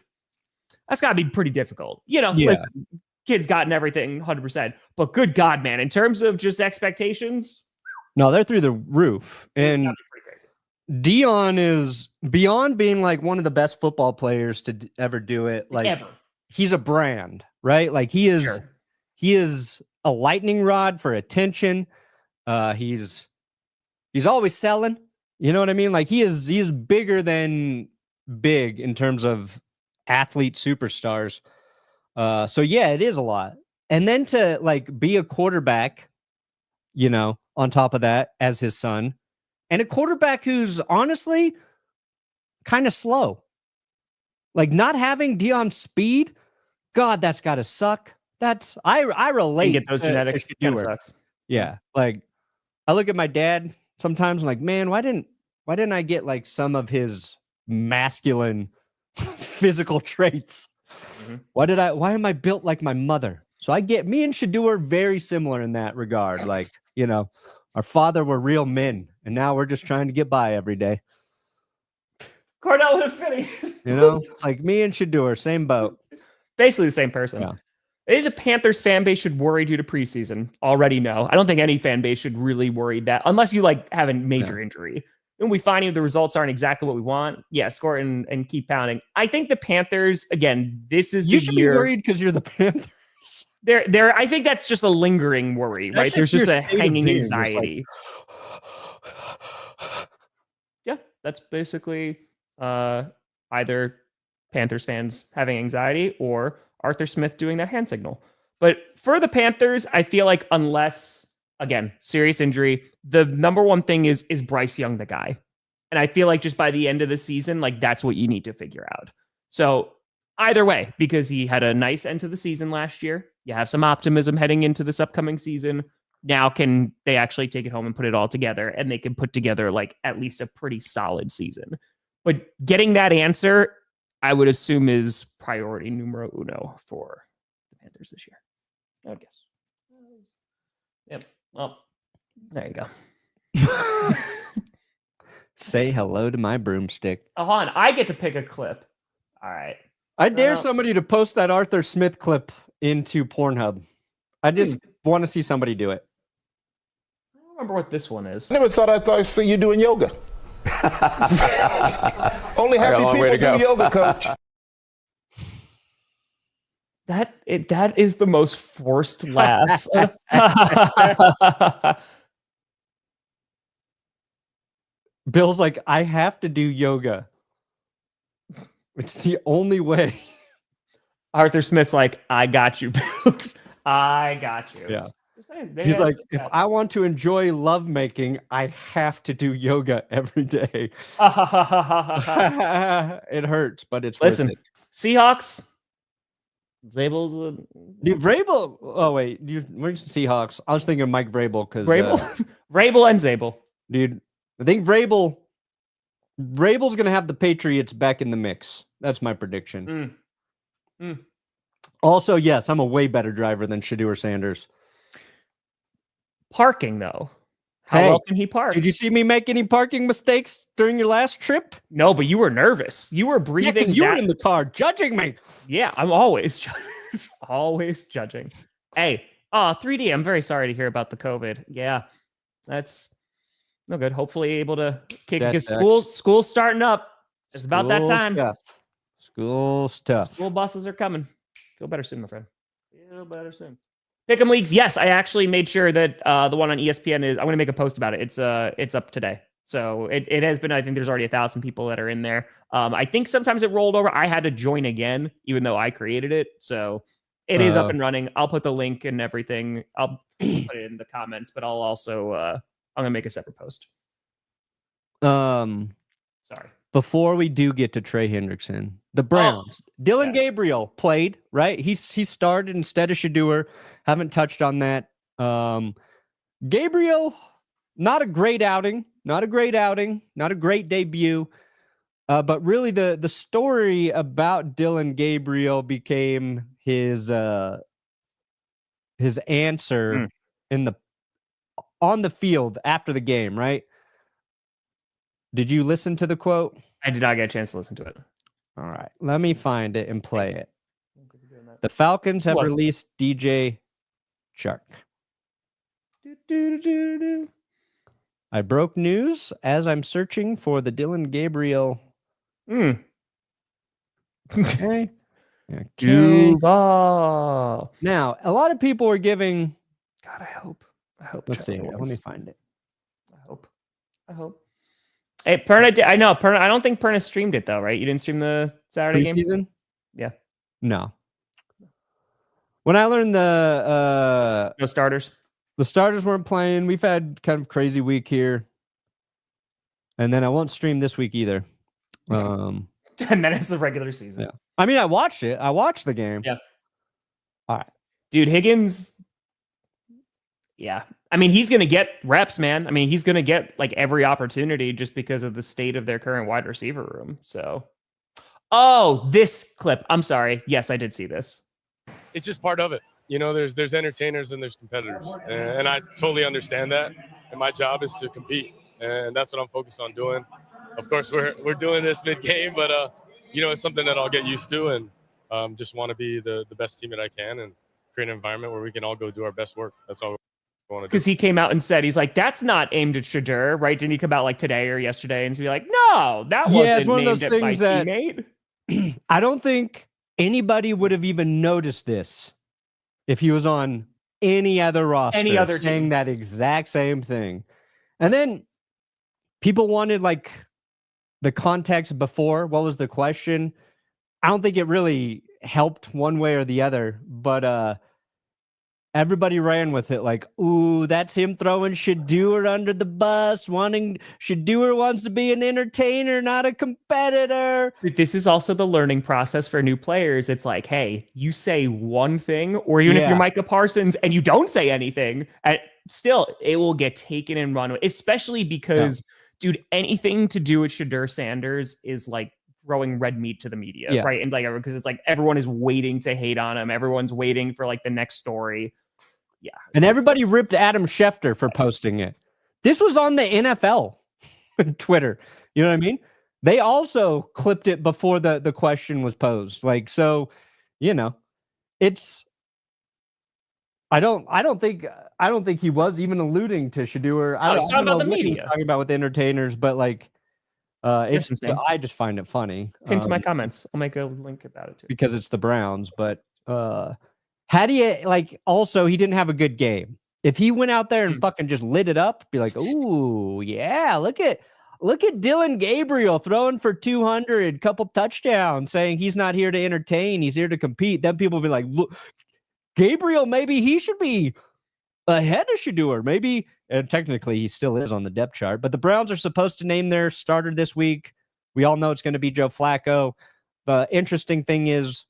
pretty difficult. Yeah. Listen, kids gotten everything 100%, but good God, man, in terms of just expectations. No, they're through the roof. And Deion is beyond being like one of the best football players to ever do it. Like ever. He's a brand, right? Like he is a lightning rod for attention. He's always selling. You know what I mean? Like he is bigger than big in terms of athlete superstars. So yeah, it is a lot. And then to like be a quarterback, on top of that as his son, and a quarterback who's honestly kind of slow. Like not having Deion's speed, God, that's got to suck. I relate. You get those genetics. It kind of sucks. Yeah, like I look at my dad sometimes. I'm like, man, why didn't I get like some of his masculine physical traits? Mm-hmm. Why am I built like my mother? So me and Shadur are very similar in that regard. Like, our father were real men, and now we're just trying to get by every day. Cordell and Finney. It's like me and Shadur, same boat. Basically the same person. Yeah. I think the Panthers fan base should worry due to preseason. Already know. I don't think any fan base should really worry that unless you like have a major injury. And we find if the results aren't exactly what we want, score and keep pounding. I think the Panthers, again, this is you should be worried because you're the Panthers. I think that's just a lingering worry, right? There's just a hanging anxiety. Yeah, that's basically either Panthers fans having anxiety or Arthur Smith doing that hand signal. But for the Panthers, I feel like unless, again, serious injury, the number one thing is Bryce Young the guy? And I feel like just by the end of the season, like that's what you need to figure out. So either way, because he had a nice end to the season last year, you have some optimism heading into this upcoming season. Now can they actually take it home and put it all together, and they can put together like at least a pretty solid season. But getting that answer, I would assume, is priority numero uno for the Panthers this year. I would guess. Yep. Well, there you go. Say hello to my broomstick. Oh, hold on. I get to pick a clip. All right. I dare somebody to post that Arthur Smith clip into Pornhub. I just want to see somebody do it. I don't remember what this one is. I never thought I'd see you doing yoga. Only happy people do yoga, coach. That is the most forced laugh. Bill's like, I have to do yoga. It's the only way. Arthur Smith's like, I got you, Bill. I got you. Yeah. Saying, He's like, if I want to enjoy lovemaking, I have to do yoga every day. It hurts, but it's Listen, worth it. Seahawks. Zabel's Dude, Vrabel. Oh wait, where's the Seahawks? I was thinking Mike Vrabel because Vrabel and Zabel. Dude, I think Vrabel's gonna have the Patriots back in the mix. That's my prediction. Also, yes, I'm a way better driver than Shedeur Sanders. Parking though, how well can he park? Did you see me make any parking mistakes during your last trip? No, but you were nervous. You were breathing. Yeah, 'cause you were in the car judging me. Yeah, I'm always always judging. Hey, 3D, I'm very sorry to hear about the COVID. Yeah, that's no good. Hopefully able to kick because school's starting up. It's about that time. School stuff. School buses are coming. Feel better soon, my friend. Feel better soon. Pick'em leagues. Yes, I actually made sure that the one on ESPN is. I'm going to make a post about it. It's up today. So it has been. I think there's already 1,000 people that are in there. I think sometimes it rolled over. I had to join again, even though I created it. So it is up and running. I'll put the link and everything. I'll put it in the comments, but I'll also I'm gonna make a separate post. Sorry. Before we do get to Trey Hendrickson, the Browns, Dillon Gabriel played, right? He started instead of Shedeur. Haven't touched on that. Gabriel, not a great outing, not a great debut. But really the story about Dillon Gabriel became his answer on the field after the game, right? Did you listen to the quote? I did not get a chance to listen to it. All right. Let me find it and play it. The Falcons have released DJ Chark. I broke news as I'm searching for the Dillon Gabriel. Okay. Duval. Now, a lot of people are giving. God, I hope. Let's see. Let me find it. I hope. Hey, Perna, I know Perna. I don't think Perna streamed it though, right? You didn't stream the Saturday Preseason? game. Yeah. No. When I learned the no starters. The starters weren't playing. We've had kind of crazy week here. And then I won't stream this week either. And then it's the regular season. Yeah. I mean, I watched it. I watched the game. Yeah. All right. Dude, Higgins. Yeah. I mean, he's going to get reps, man. I mean, he's going to get like every opportunity just because of the state of their current wide receiver room. So, this clip. I'm sorry. Yes, I did see this. It's just part of it. You know, there's entertainers and there's competitors. And I totally understand that. And my job is to compete. And that's what I'm focused on doing. Of course, we're doing this mid-game, but, you know, it's something that I'll get used to and just want to be the best team that I can and create an environment where we can all go do our best work. That's all. Because he came out and said, he's like, that's not aimed at Shedeur, right? Didn't he come out like today or yesterday and be like, no, that wasn't one of those aimed at my things that teammate? I don't think anybody would have even noticed this if he was on any other roster, any other saying team. that exact same thing. And then people wanted like the context before. What was the question? I don't think it really helped one way or the other, but everybody ran with it like, ooh, that's him throwing Shedeur under the bus, Shedeur wants to be an entertainer, not a competitor. This is also the learning process for new players. It's like, hey, you say one thing, or even if you're Micah Parsons and you don't say anything, still, it will get taken and run with, especially because, dude, anything to do with Shedeur Sanders is like throwing red meat to the media, right? And like, because it's like everyone is waiting to hate on him. Everyone's waiting for like the next story. Yeah. And everybody ripped Adam Schefter for posting it. This was on the NFL Twitter. You know what I mean? They also clipped it before the question was posed. Like, so, you know, it's I don't think he was even alluding to Shador. I he's talking don't about know the what he was media. talking about with the entertainers, but like, it's insane. I just find it funny. Pin to my comments. I'll make a link about it too. Because it's the Browns. But had he also he didn't have a good game. If he went out there and fucking just lit it up, be like, ooh, yeah, look at Dillon Gabriel throwing for 200, couple touchdowns, saying he's not here to entertain, he's here to compete. Then people will be like, look, Gabriel, maybe he should be ahead of Shador. Maybe, and technically he still is on the depth chart, but the Browns are supposed to name their starter this week. We all know it's going to be Joe Flacco. The interesting thing is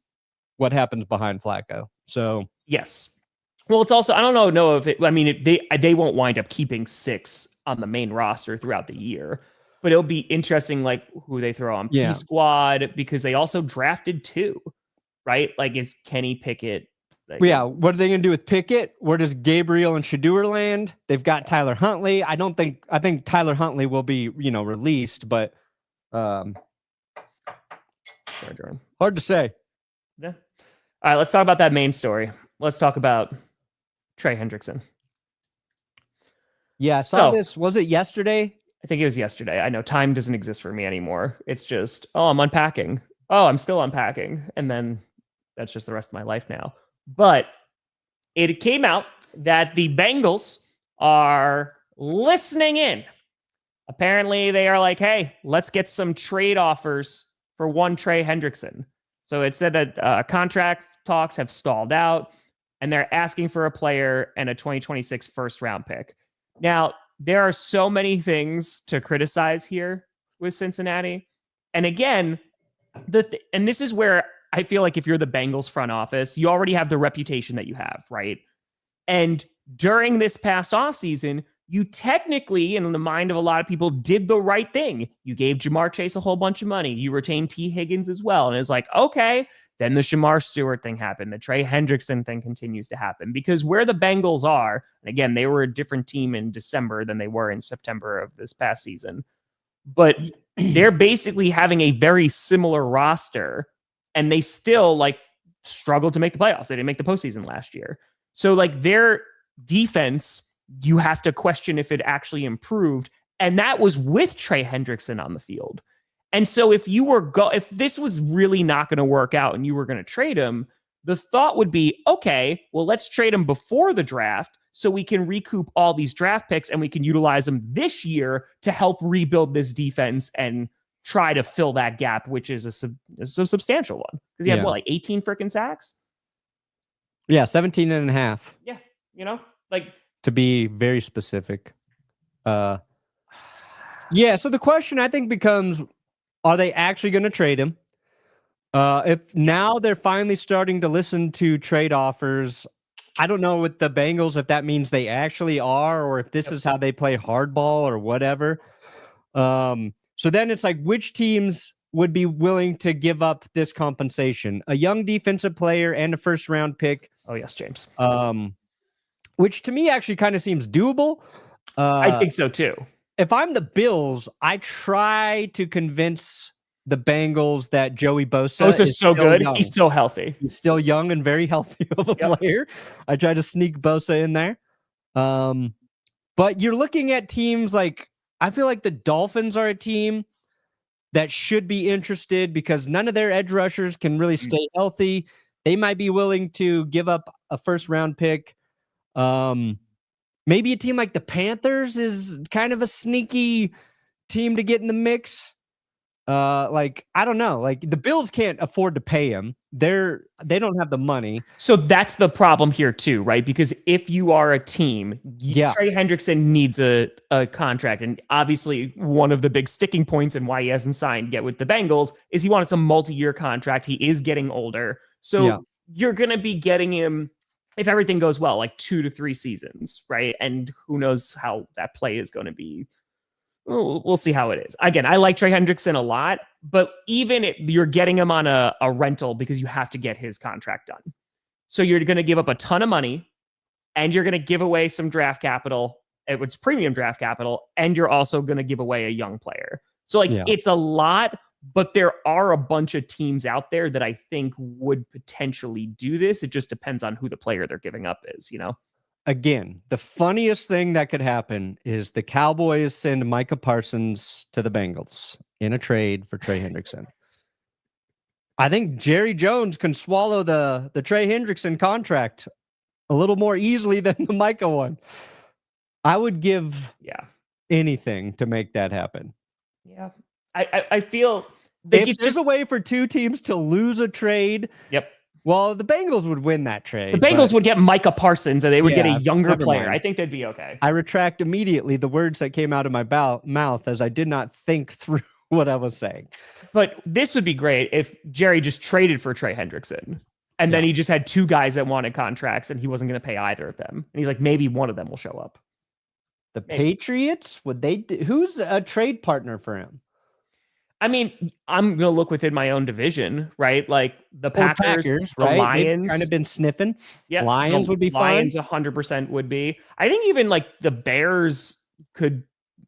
what happens behind Flacco. So yes. Well, it's also, I don't know if it, I mean, they won't wind up keeping 6 on the main roster throughout the year, but it'll be interesting, like who they throw on P squad, because they also drafted 2, right? Like, is Kenny Pickett? Yeah. What are they going to do with Pickett? Where does Gabriel and Shador land? They've got Tyler Huntley. I think Tyler Huntley will be, released, but sorry, Jordan. Hard to say. Yeah. All right. Let's talk about that main story. Let's talk about Trey Hendrickson. Yeah, I saw this. Was it yesterday? I think it was yesterday. I know time doesn't exist for me anymore. It's just, I'm unpacking. Oh, I'm still unpacking. And then that's just the rest of my life now. But it came out that the Bengals are listening in. Apparently, they are like, hey, let's get some trade offers for one Trey Hendrickson. So it said that contract talks have stalled out, and they're asking for a player and a 2026 first-round pick. Now, there are so many things to criticize here with Cincinnati. And again, and this is where I feel like if you're the Bengals front office, you already have the reputation that you have, right? And during this past offseason, you technically, in the mind of a lot of people, did the right thing. You gave Jamar Chase a whole bunch of money. You retained T. Higgins as well. And it's like, okay, then the Shamar Stewart thing happened. The Trey Hendrickson thing continues to happen. Because where the Bengals are, and again, they were a different team in December than they were in September of this past season. But they're basically having a very similar roster, and they still struggled to make the playoffs. They didn't make the postseason last year. So their defense, you have to question if it actually improved. And that was with Trey Hendrickson on the field. And so if this was really not going to work out and you were going to trade him, the thought would be, okay, well, let's trade him before the draft so we can recoup all these draft picks and we can utilize them this year to help rebuild this defense and try to fill that gap, which is a substantial one. Because he had 18 freaking sacks? Yeah, 17 and a half. Yeah, to be very specific. So the question I think becomes, are they actually going to trade him? If now they're finally starting to listen to trade offers, I don't know with the Bengals if that means they actually are, or if this is how they play hardball or whatever. So then it's like, which teams would be willing to give up this compensation? A young defensive player and a first-round pick. Oh, yes, James. Which to me actually kind of seems doable. I think so, too. If I'm the Bills, I try to convince the Bengals that Joey Bosa is so good. Young. He's so healthy. He's still young and very healthy of a player. I try to sneak Bosa in there. But you're looking at teams I feel like the Dolphins are a team that should be interested because none of their edge rushers can really stay healthy. They might be willing to give up a first-round pick. Maybe a team like the Panthers is kind of a sneaky team to get in the mix. I don't know. The Bills can't afford to pay him. They don't have the money. So that's the problem here too, right? Because if you are a team, Trey Hendrickson needs a contract. And obviously one of the big sticking points and why he hasn't signed yet with the Bengals is he wanted some multi-year contract. He is getting older. So you're going to be getting him, if everything goes well, 2 to 3 seasons, right? And who knows how that play is going to be. We'll see how it is. Again, I like Trey Hendrickson a lot, but even if you're getting him on a rental because you have to get his contract done. So you're going to give up a ton of money and you're going to give away some draft capital. It's premium draft capital. And you're also going to give away a young player. So it's a lot But there are a bunch of teams out there that I think would potentially do this. It just depends on who the player they're giving up is, Again, the funniest thing that could happen is the Cowboys send Micah Parsons to the Bengals in a trade for Trey Hendrickson. I think Jerry Jones can swallow the Trey Hendrickson contract a little more easily than the Micah one. I would give anything to make that happen. Yeah. I feel if there's a way for two teams to lose a trade. Yep. Well, the Bengals would win that trade. The Bengals would get Micah Parsons and they would get a younger player. Mind. I think they'd be okay. I retract immediately the words that came out of my mouth as I did not think through what I was saying. But this would be great if Jerry just traded for Trey Hendrickson and then he just had two guys that wanted contracts and he wasn't going to pay either of them. And he's like, maybe one of them will show up. The Patriots, who's a trade partner for him? I mean, I'm going to look within my own division, right? Like the Packers, the right? Lions. They've kind of been sniffing. Yeah. Lions would be fine. Lions 100% would be. I think even like the Bears could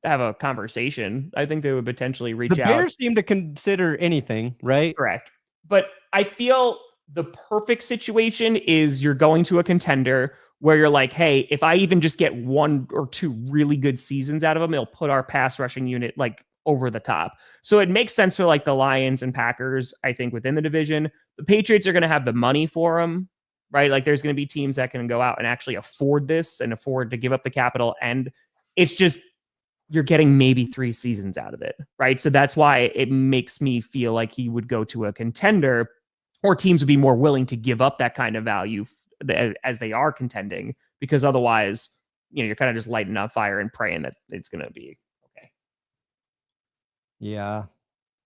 have a conversation. I think they would potentially reach out. The Bears seem to consider anything, right? Correct. But I feel the perfect situation is you're going to a contender where you're like, hey, if I even just get one or two really good seasons out of them, it'll put our pass rushing unit like over the top. So it makes sense for like the Lions and Packers, I think, within the division. The Patriots are going to have the money for them, right? Like there's going to be teams that can go out and actually afford this and afford to give up the capital. And it's just, you're getting maybe 3 seasons out of it, right? So that's why it makes me feel like he would go to a contender, or teams would be more willing to give up that kind of value as they are contending, because otherwise, you're kind of just lighting on fire and praying that it's going to be okay. Yeah.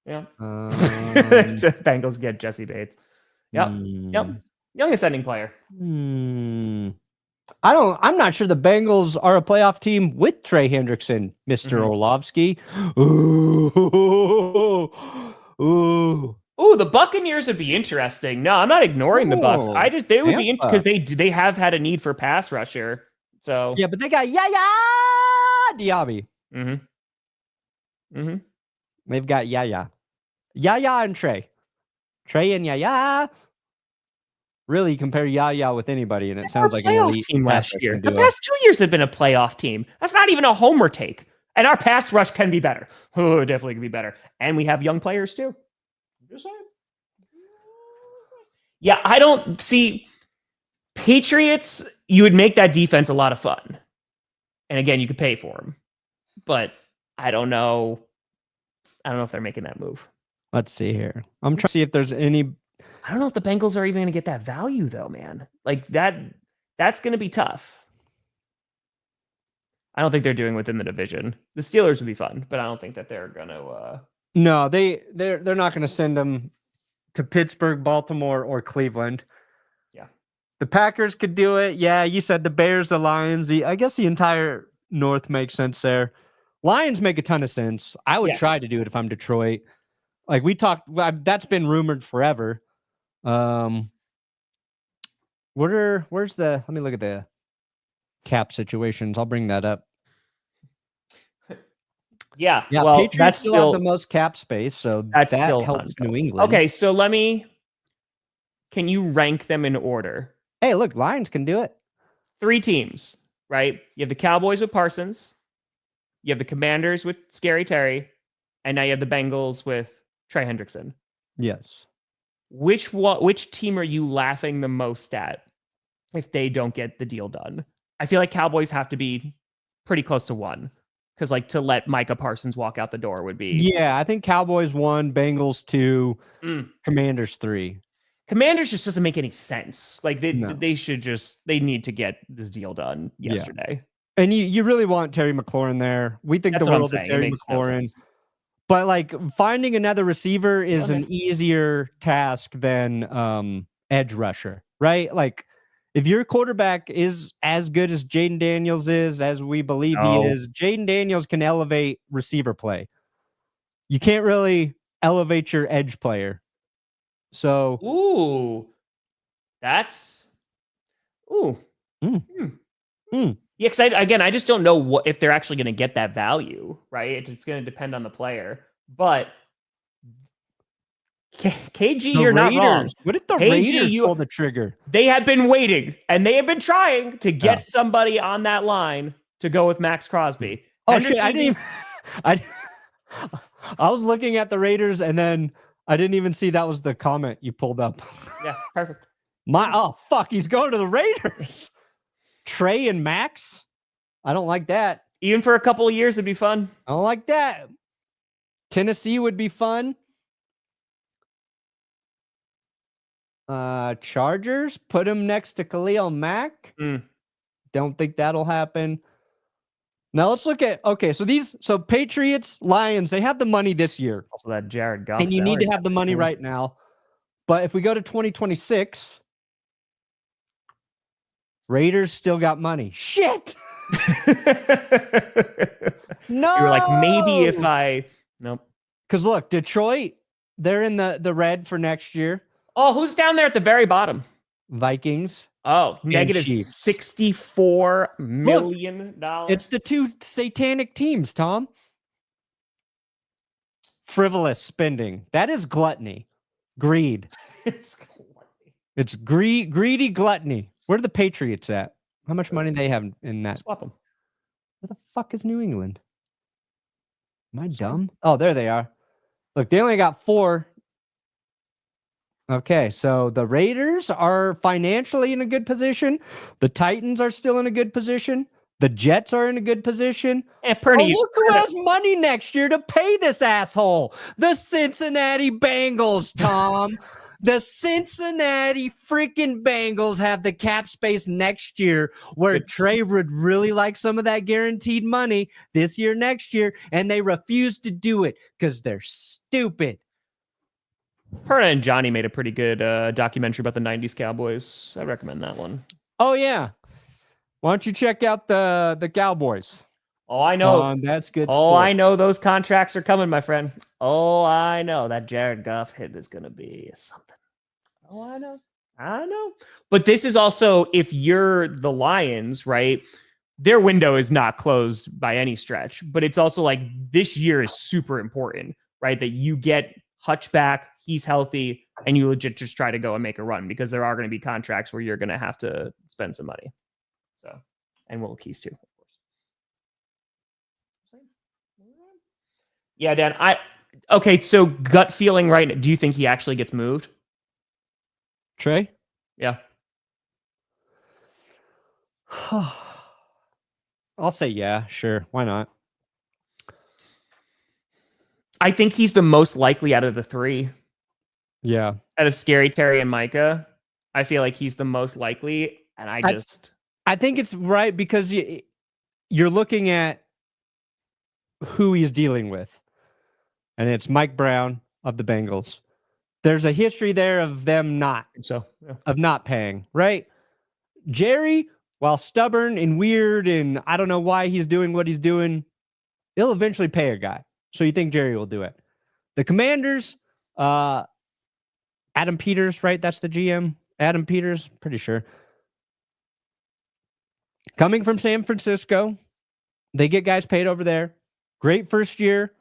Yeah. Bengals get Jesse Bates. Yep. Yep. Young ascending player. I'm not sure the Bengals are a playoff team with Trey Hendrickson, Mr. Orlovsky. Ooh, the Buccaneers would be interesting. No, I'm not ignoring the Bucs. They would be because they have had a need for pass rusher. So yeah, but they got Yaya Diaby. They've got Yaya and Trey and Yaya. Really compare Yaya with anybody, and it sounds like an elite team last year. The duo. past 2 years have been a playoff team. That's not even a homer take. And our pass rush can be better. Oh, definitely can be better. And we have young players too. Just saying. Yeah, I don't see Patriots. You would make that defense a lot of fun. And again, you could pay for them. But I don't know. I don't know if they're making that move. Let's see here. I'm trying to see if there's any. I don't know if the Bengals are even going to get that value though, man. Like that's going to be tough. I don't think they're doing within the division. The Steelers would be fun, but I don't think that they're going to. No, they're not going to send them to Pittsburgh, Baltimore, or Cleveland. Yeah, the Packers could do it. Yeah, you said the Bears, the Lions. I guess the entire North makes sense there. Lions make a ton of sense. I would try to do it if I'm Detroit. Like we talked, that's been rumored forever. Where's the? Let me look at the cap situations. I'll bring that up. Yeah, well, Patriots that's still have the most cap space, so that still helps New England. Okay, so can you rank them in order? Hey, look, Lions can do it. 3 teams, right? You have the Cowboys with Parsons, you have the Commanders with Scary Terry, and now you have the Bengals with Trey Hendrickson. Yes. Which team are you laughing the most at if they don't get the deal done? I feel like Cowboys have to be pretty close to 1. Because to let Micah Parsons walk out the door would be... Yeah, I think Cowboys 1, Bengals 2, Commanders 3. Commanders just doesn't make any sense. Like they need to get this deal done yesterday. Yeah. And you really want Terry McLaurin there. We think the world of Terry McLaurin. But finding another receiver is an easier task than edge rusher, right? If your quarterback is as good as Jaden Daniels is, as we believe he is, Jaden Daniels can elevate receiver play. You can't really elevate your edge player. So, Yeah, because I just don't know if they're actually going to get that value, right? It's going to depend on the player. But KG, The you're not wrong. Raiders. What if the KG, Raiders pull the trigger? They have been waiting, and they have been trying to get Yeah. somebody on that line to go with Max Crosby. Oh shit! I didn't. I was looking at the Raiders, and then I didn't even see that was the comment you pulled up. Yeah, perfect. Fuck! He's going to the Raiders. Trey and Max. I don't like that. Even for a couple of years, it'd be fun. I don't like that. Tennessee would be fun. Chargers, put him next to Khalil Mack. Don't think that'll happen. Now let's look at so Patriots, Lions, they have the money this year. Also that Jared Goff. And you need to have the money right now. But if we go to 2026, Raiders still got money. Shit. No. You're like, maybe if nope. Because look, Detroit, they're in the red for next year. Oh, who's down there at the very bottom? Vikings. Oh, negative Chiefs. $64 million. It's the two satanic teams, Tom. Frivolous spending. That is gluttony. Greed. It's greedy gluttony. Where are the Patriots at? How much money do they have in that? Swap them. Where the fuck is New England? Am I dumb? Oh, there they are. Look, they only got 4. Okay, so the Raiders are financially in a good position. The Titans are still in a good position. The Jets are in a good position. And Perna, look who has money next year to pay this asshole. The Cincinnati Bengals, Tom. The Cincinnati freaking Bengals have the cap space next year where Trey would really like some of that guaranteed money this year, next year, and they refuse to do it because they're stupid. Perna and Johnny made a pretty good documentary about the 90s Cowboys. I recommend that one. Oh, yeah. Why don't you check out the Cowboys? Oh, I know. That's good. Oh, I know those contracts are coming, my friend. Oh, I know. That Jared Goff hit is going to be something. Oh, I know. But this is also, if you're the Lions, right? Their window is not closed by any stretch. But it's also like this year is super important, right? That you get Hutch back, he's healthy, and you legit just try to go and make a run because there are going to be contracts where you're going to have to spend some money. So, and Will Keys too, of course. Yeah, Dan. Okay. So gut feeling, right? Do you think he actually gets moved? Trey? Yeah. I'll say yeah, sure. Why not? I think he's the most likely out of the 3. Yeah. Out of Scary Terry and Micah, I feel like he's the most likely, and I think it's right because you're looking at who he's dealing with, and it's Mike Brown of the Bengals. There's a history there of them not paying, right? Jerry, while stubborn and weird, and I don't know why he's doing what he's doing, he'll eventually pay a guy. So you think Jerry will do it? The Commanders, Adam Peters, right? That's the GM. Adam Peters, pretty sure. Coming from San Francisco, they get guys paid over there. Great first year.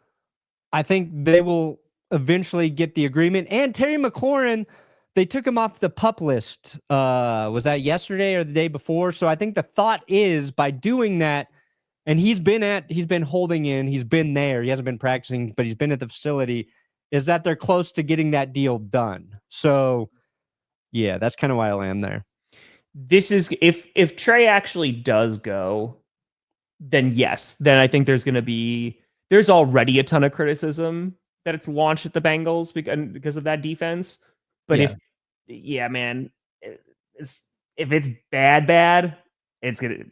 I think they will eventually get the agreement. And Terry McLaurin, they took him off the PUP list. Was that yesterday or the day before? So I think the thought is by doing that, and he's been holding in, he's been there. He hasn't been practicing, but he's been at the facility, is that they're close to getting that deal done. So yeah, that's kind of why I land there. This is if Trey actually does go, then yes, then I think there's already a ton of criticism that it's launched at the Bengals because of that defense. But if it's bad, it's gonna.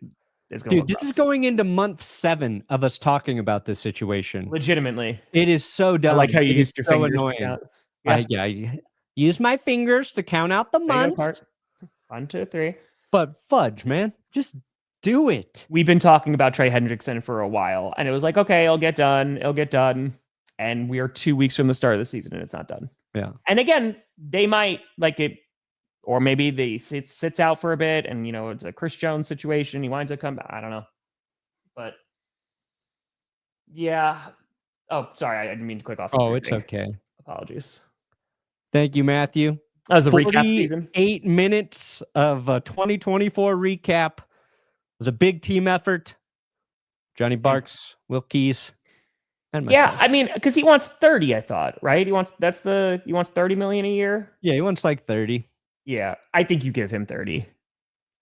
Dude, this is going into month 7 of us talking about this situation. Legitimately, it is so dumb. I like how you used your fingers. Annoying. I use my fingers to count out the months. 1, 2, 3. But fudge, man, just do it. We've been talking about Trey Hendrickson for a while, and it was like, okay, it'll get done. And we are 2 weeks from the start of the season, and it's not done. Yeah. And again, they might like it. Or maybe it sits out for a bit and, it's a Chris Jones situation. He winds up coming back. I don't know. But, yeah. Oh, sorry. I didn't mean to click off. Oh, it's okay. Apologies. Thank you, Matthew. That was the recap season. 8 minutes of a 2024 recap. It was a big team effort. Johnny Barks, Will Keys, and myself. Yeah, I mean, because he wants 30, I thought, right? He wants 30 million a year. Yeah, he wants like 30. Yeah, I think you give him 30.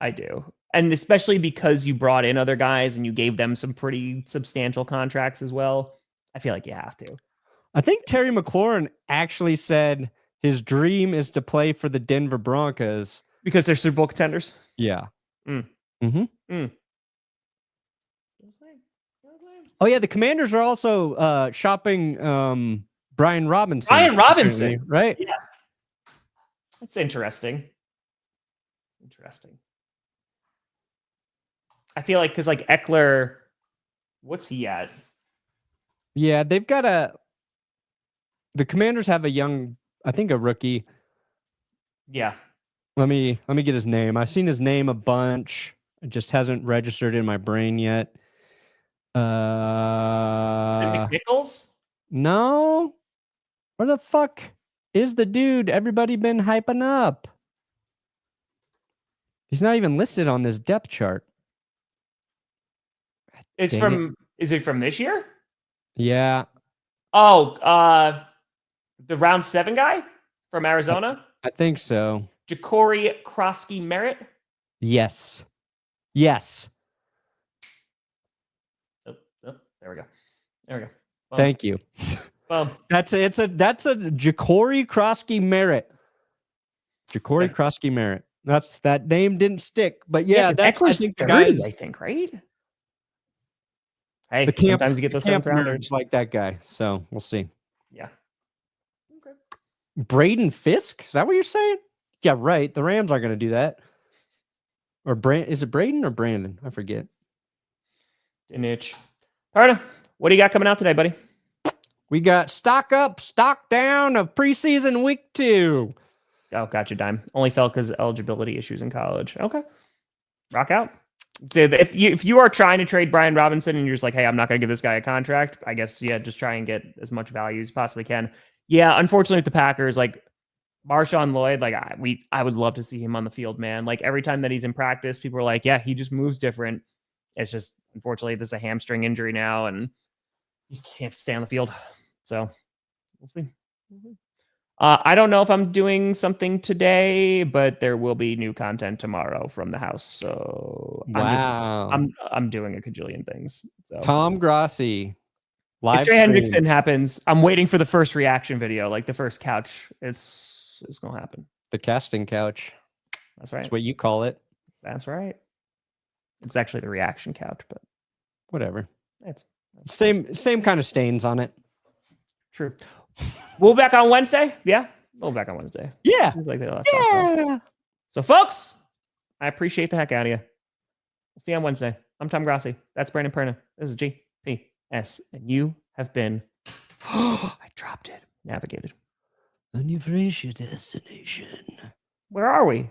I do. And especially because you brought in other guys and you gave them some pretty substantial contracts as well. I feel like you have to. I think Terry McLaurin actually said his dream is to play for the Denver Broncos. Because they're Super Bowl contenders? Yeah. Mm. Mm-hmm. Mm. Oh, yeah, the Commanders are also shopping Brian Robinson. Brian Robinson, right? Yeah. That's interesting. I feel like because like Eckler, what's he at? Yeah, they've got the Commanders have a rookie. Yeah. Let me get his name. I've seen his name a bunch. It just hasn't registered in my brain yet. Nichols? No. Where the fuck is the dude everybody been hyping up? He's not even listed on this depth chart. Is it from this year? Yeah. Oh, the round 7 guy from Arizona? I think so. Ja'Cory Krosky Merritt? Yes. Oh, there we go. Well, Thank you. Well, that's a Ja'Cory Krosky Merritt. Ja'Cory Krosky Merritt. That name didn't stick, but yeah, that's Eckler's I think the 30, guys. I think, right? Hey, The camp, sometimes you get those camp 7th rounders. nerds like that guy, so we'll see. Yeah. Okay. Braden Fisk? Is that what you're saying? Yeah, right. The Rams aren't going to do that. Or is it Braden or Brandon? I forget. Dinich. Perna, what do you got coming out today, buddy? We got stock up, stock down of preseason week 2. Oh, gotcha, dime. Only fell because of eligibility issues in college. Okay. Rock out. So if you are trying to trade Brian Robinson and you're just like, hey, I'm not going to give this guy a contract, I guess, yeah, just try and get as much value as you possibly can. Yeah, unfortunately with the Packers, like Marshawn Lloyd, like I would love to see him on the field, man. Like every time that he's in practice, people are like, yeah, he just moves different. It's just, unfortunately, this is a hamstring injury now and he just can't stay on the field. So we'll see. I don't know if I'm doing something today, but there will be new content tomorrow from the house. So wow, I'm doing a cajillion things. So. Tom Grossi live. If Trey Hendrickson happens, I'm waiting for the first reaction video. Like the first couch is gonna happen. The casting couch. That's right. That's what you call it. That's right. It's actually the reaction couch, but whatever. That's same kind of stains on it. True. We'll be back on Wednesday. Yeah, we'll be back on Wednesday. Yeah. Like yeah. So, folks, I appreciate the heck out of you. We'll see you on Wednesday. I'm Tom Grossi. That's Brandon Perna. This is GPS. And you have been... I dropped it. Navigated. And you've reached your destination. Where are we?